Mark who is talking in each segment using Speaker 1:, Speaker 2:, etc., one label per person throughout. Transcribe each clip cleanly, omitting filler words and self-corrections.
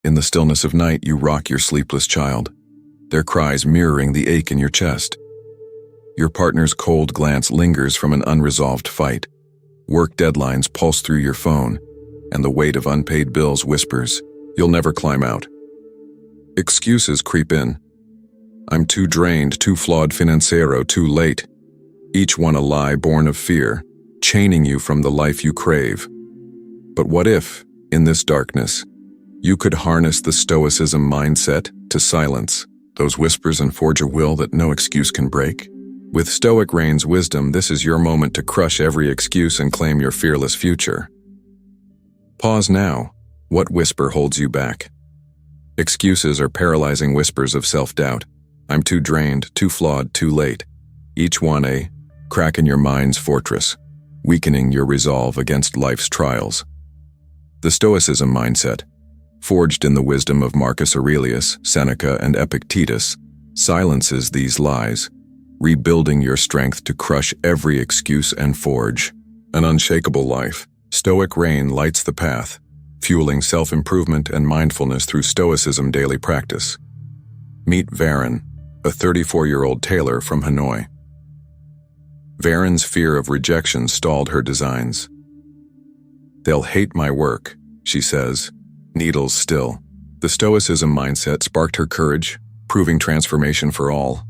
Speaker 1: In the stillness of night, you rock your sleepless child, their cries mirroring the ache in your chest. Your partner's cold glance lingers from an unresolved fight. Work deadlines pulse through your phone, and the weight of unpaid bills whispers, "You'll never climb out." Excuses creep in. "I'm too drained, too flawed financiero, too late." Each one a lie born of fear, chaining you from the life you crave. But what if, in this darkness, you could harness the Stoicism mindset to silence those whispers and forge a will that no excuse can break? With Stoic Rain's wisdom, this is your moment to crush every excuse and claim your fearless future. Pause now. What whisper holds you back? Excuses are paralyzing whispers of self-doubt. I'm too drained, too flawed, too late. Each one a crack in your mind's fortress, weakening your resolve against life's trials. The Stoicism mindset, forged in the wisdom of Marcus Aurelius, Seneca, and Epictetus, silences these lies, rebuilding your strength to crush every excuse and forge an unshakable life. Stoic Rain lights the path, fueling self-improvement and mindfulness through Stoicism daily practice. Meet Varen, a 34-year-old tailor from Hanoi. Varen's fear of rejection stalled her designs. "They'll hate my work," she says, needles still. The Stoicism mindset sparked her courage, proving transformation for all.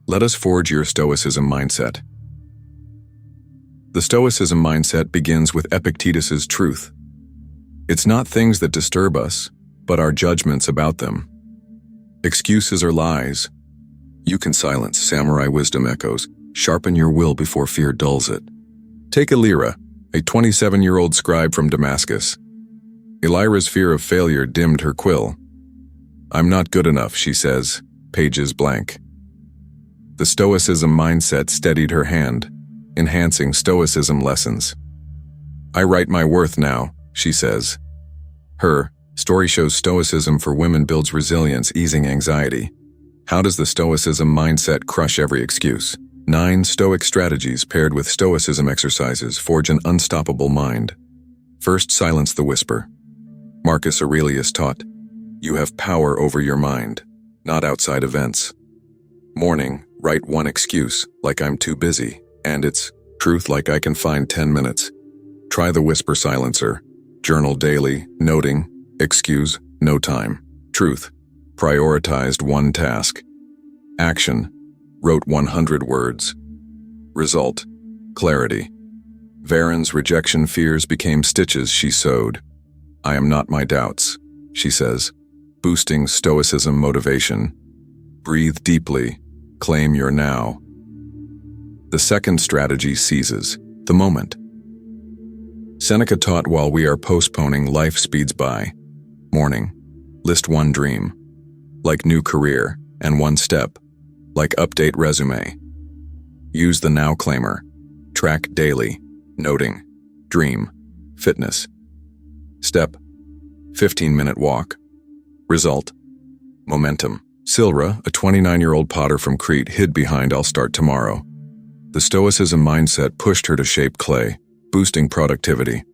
Speaker 1: Let us forge your Stoicism mindset. The Stoicism mindset begins with Epictetus's truth. It's not things that disturb us, but our judgments about them. Excuses are lies. You can silence, samurai wisdom echoes. Sharpen your will before fear dulls it. Take Elira, a 27-year-old scribe from Damascus. Elira's fear of failure dimmed her quill. "I'm not good enough," she says, pages blank. The Stoicism mindset steadied her hand, enhancing Stoicism lessons. "I write my worth now," she says. Her story shows Stoicism for women builds resilience, easing anxiety. How does the Stoicism mindset crush every excuse? 9 Stoic strategies paired with Stoicism exercises forge an unstoppable mind. First, silence the whisper. Marcus Aurelius taught, "You have power over your mind, not outside events." Morning, write one excuse, like "I'm too busy," and it's truth, like "I can find 10 minutes. Try the whisper silencer. Journal daily, noting, excuse, no time. Truth, prioritized one task. Action, wrote 100 words. Result, clarity. Varen's rejection fears became stitches she sewed. "I am not my doubts," she says, boosting Stoicism motivation. Breathe deeply, claim your now. The second strategy seizes the moment. Seneca taught, while we are postponing, life speeds by. Morning, list one dream, like new career, and one step, like update resume. Use the now claimer. Track daily, noting, dream, fitness. Step, 15-minute walk. Result, momentum. Silra, a 29-year-old potter from Crete, hid behind "I'll start tomorrow." The Stoicism mindset pushed her to shape clay, boosting productivity.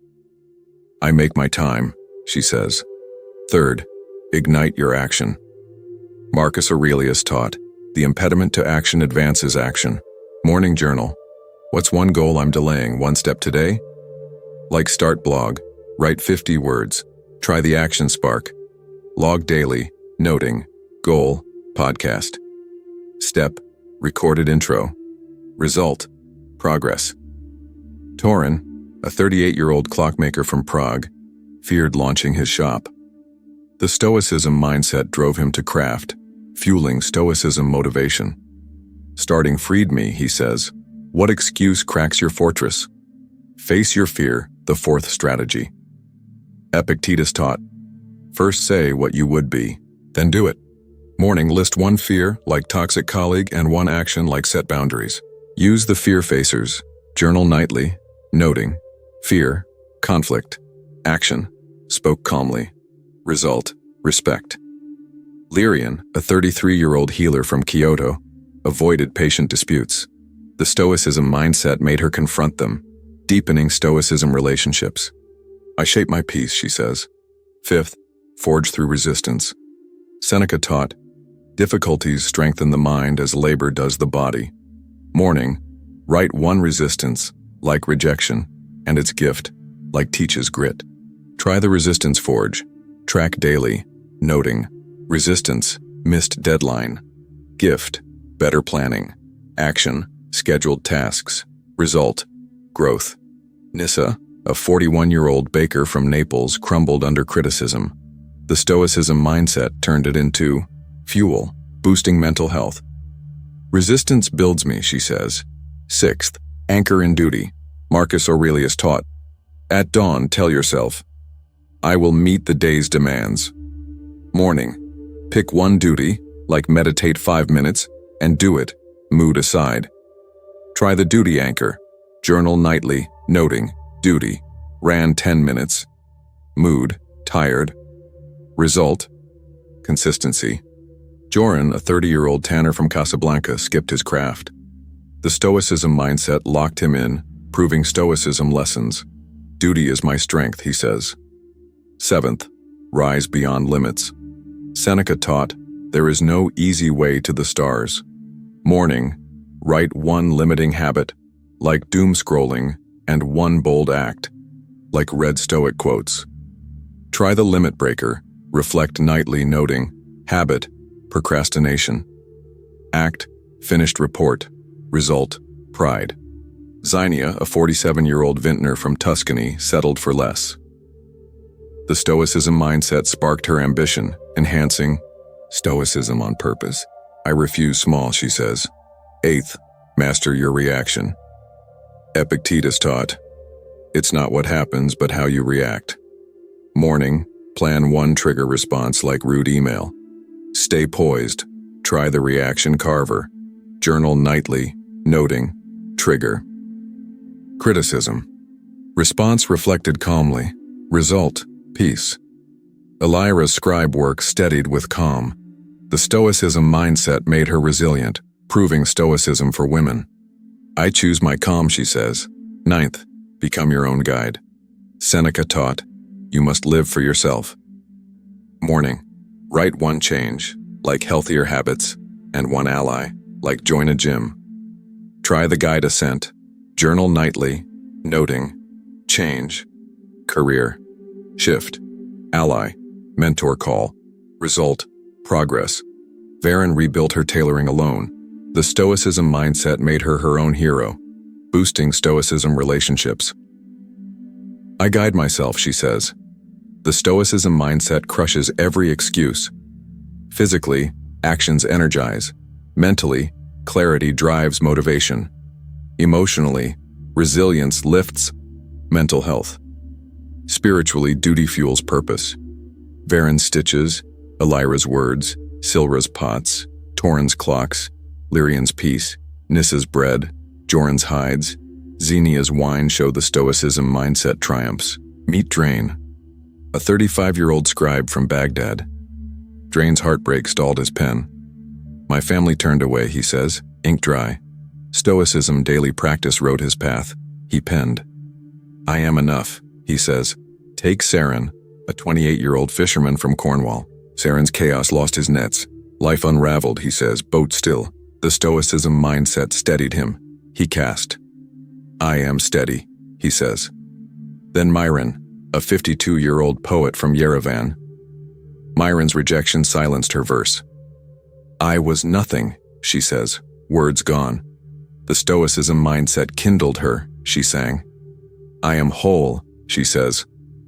Speaker 1: "I make my time," she says. Third, ignite your action. Marcus Aurelius taught, "The impediment to action advances action." Morning journal. What's one goal I'm delaying, one step today? Like start blog, write 50 words. Try the action spark. Log daily, noting, goal, podcast. Step, recorded intro. Result, progress. Torin, a 38-year-old clockmaker from Prague, feared launching his shop. The Stoicism mindset drove him to craft, fueling Stoicism motivation. Starting freed me, he says. What excuse cracks your fortress? Face your fear, the fourth strategy. Epictetus taught, first say what you would be, then do it. Morning, list one fear, like toxic colleague, and one action, like set boundaries. Use the fear facers. Journal nightly, noting, fear, conflict, action, spoke calmly. Result, respect. Lyrian, a 33-year-old healer from Kyoto, avoided patient disputes. The Stoicism mindset made her confront them, deepening Stoicism relationships. I shape my peace, she says. Fifth, forge through resistance. Seneca taught, difficulties strengthen the mind as labor does the body. Morning, write one resistance, like rejection, and its gift, like teaches grit. Try the resistance forge. Track daily, noting, resistance, missed deadline. Gift, better planning. Action, scheduled tasks. Result, growth. Nissa, a 41-year-old baker from Naples, crumbled under criticism. The Stoicism mindset turned it into fuel, boosting mental health. Resistance builds me, she says. Sixth, anchor in duty. Marcus Aurelius taught, at dawn tell yourself, I will meet the day's demands. Morning, pick one duty, like meditate 5 minutes, and do it, mood aside. Try the duty anchor. Journal nightly, noting, duty, ran 10 minutes. Mood, tired. Result, consistency. Joran, a 30-year-old tanner from Casablanca, skipped his craft. The Stoicism mindset locked him in, proving Stoicism lessons. Duty is my strength, he says. Seventh, rise beyond limits. Seneca taught, there is no easy way to the stars. Morning, write one limiting habit, like doom scrolling, and one bold act, like red Stoic quotes. Try the limit breaker, reflect nightly, noting, habit, procrastination. Act, finished report. Result, pride. Xenia, a 47-year-old vintner from Tuscany, settled for less. The Stoicism mindset sparked her ambition, enhancing Stoicism on purpose. I refuse small, she says. Eighth, master your reaction. Epictetus taught, it's not what happens, but how you react. Morning, plan one trigger response like rude email. Stay poised. Try the reaction carver. Journal nightly, noting, trigger. Criticism. Response reflected calmly. Result, peace. Elira's scribe work steadied with calm. The Stoicism mindset made her resilient, proving Stoicism for women. I choose my calm, she says. Ninth, become your own guide. Seneca taught, you must live for yourself. Morning, write one change, like healthier habits, and one ally, like join a gym. Try the guide ascent. Journal nightly, noting, change, career, shift, ally, mentor call, result, progress. Varen rebuilt her tailoring alone. The Stoicism mindset made her own hero, boosting Stoicism relationships. I guide myself, she says. The Stoicism mindset crushes every excuse. Physically, actions energize. Mentally, clarity drives motivation. Emotionally, resilience lifts mental health. Spiritually, duty fuels purpose. Varen's stitches, Elira's words, Silra's pots, Torin's clocks, Lyrian's peace, Nissa's bread, Joran's hides, Xenia's wine show the Stoicism mindset triumphs. Meet Drain, a 35-year-old scribe from Baghdad. Drain's heartbreak stalled his pen. My family turned away, he says, ink dry. Stoicism daily practice wrote his path. He penned. I am enough, he says. Take Saren, a 28-year-old fisherman from Cornwall. Saren's chaos lost his nets. Life unraveled, he says, boat still. The Stoicism mindset steadied him. He cast. I am steady, he says. Then Myron, a 52-year-old poet from Yerevan. Myron's rejection silenced her verse. I was nothing, she says, words gone. The Stoicism mindset kindled her, she sang. I am whole, she says.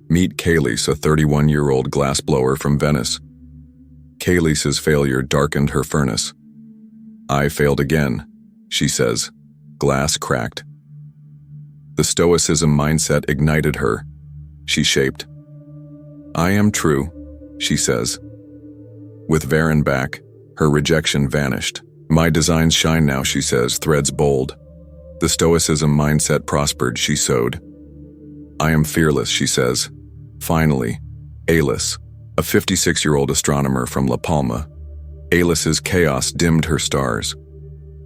Speaker 1: Meet Kalis, a 31-year-old glassblower from Venice. Kalis's failure darkened her furnace. I failed again, she says. Glass cracked. The Stoicism mindset ignited her. She shaped. I am true, she says. With Varen back, her rejection vanished. My designs shine now, she says, threads bold. The Stoicism mindset prospered, she sowed. I am fearless, she says. Finally, Alice, a 56-year-old astronomer from La Palma. Alice's chaos dimmed her stars.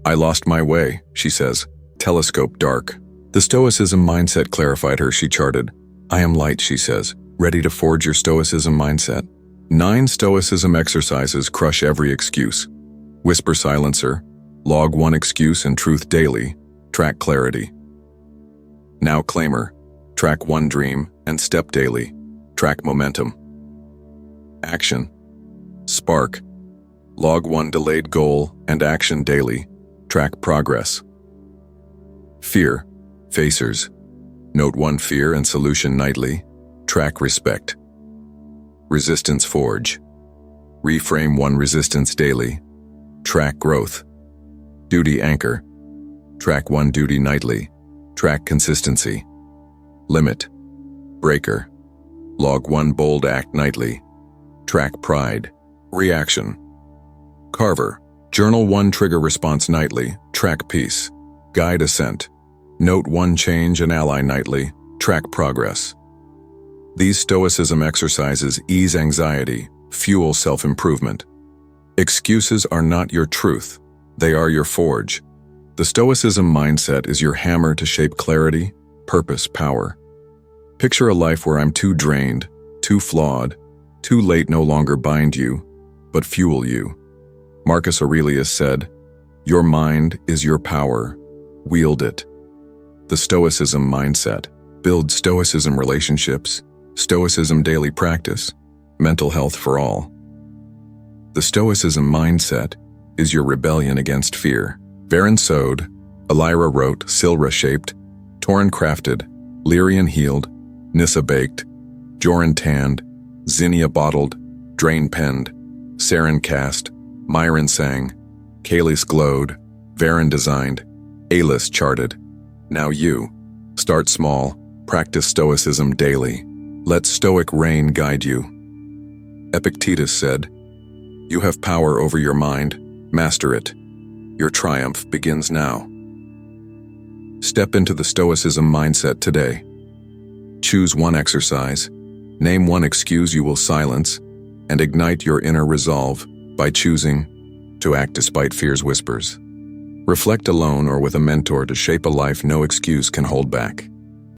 Speaker 1: I lost my way, she says, telescope dark. The Stoicism mindset clarified her, she charted. I am light, she says, ready to forge your Stoicism mindset. 9 Stoicism exercises crush every excuse. Whisper silencer. Log 1 excuse and truth daily. Track clarity. Now claimer. Track 1 dream and step daily. Track momentum. Action. Spark. Log 1 delayed goal and action daily. Track progress. Fear. Facers. Note 1 fear and solution nightly. Track respect. Resistance forge. Reframe 1 resistance daily. Track growth. Duty anchor. Track 1 duty nightly. Track consistency. Limit. Breaker. Log 1 bold act nightly. Track pride. Reaction. Carver. Journal 1 trigger response nightly. Track peace. Guide ascent. Note 1 change and ally nightly. Track progress. These Stoicism exercises ease anxiety, fuel self-improvement. Excuses are not your truth. They are your forge. The Stoicism mindset is your hammer to shape clarity, purpose, power. Picture a life where I'm too drained, too flawed, too late no longer bind you, but fuel you. Marcus Aurelius said, "Your mind is your power. Wield it." The Stoicism mindset. Build Stoicism relationships, Stoicism daily practice, mental health for all. The Stoicism mindset is your rebellion against fear. Varen sowed, Elira wrote, Silra shaped, Torin crafted, Lyrian healed, Nissa baked, Joran tanned, Zinnia bottled, Drain penned, Saren cast, Myron sang, Kalis glowed, Varen designed, Alis charted. Now you. Start small, practice Stoicism daily. Let Stoic rain guide you. Epictetus said, "You have power over your mind, master it. Your triumph begins now." Step into the Stoicism mindset today. Choose 1 exercise, name 1 excuse you will silence, and ignite your inner resolve by choosing to act despite fear's whispers. Reflect alone or with a mentor to shape a life no excuse can hold back.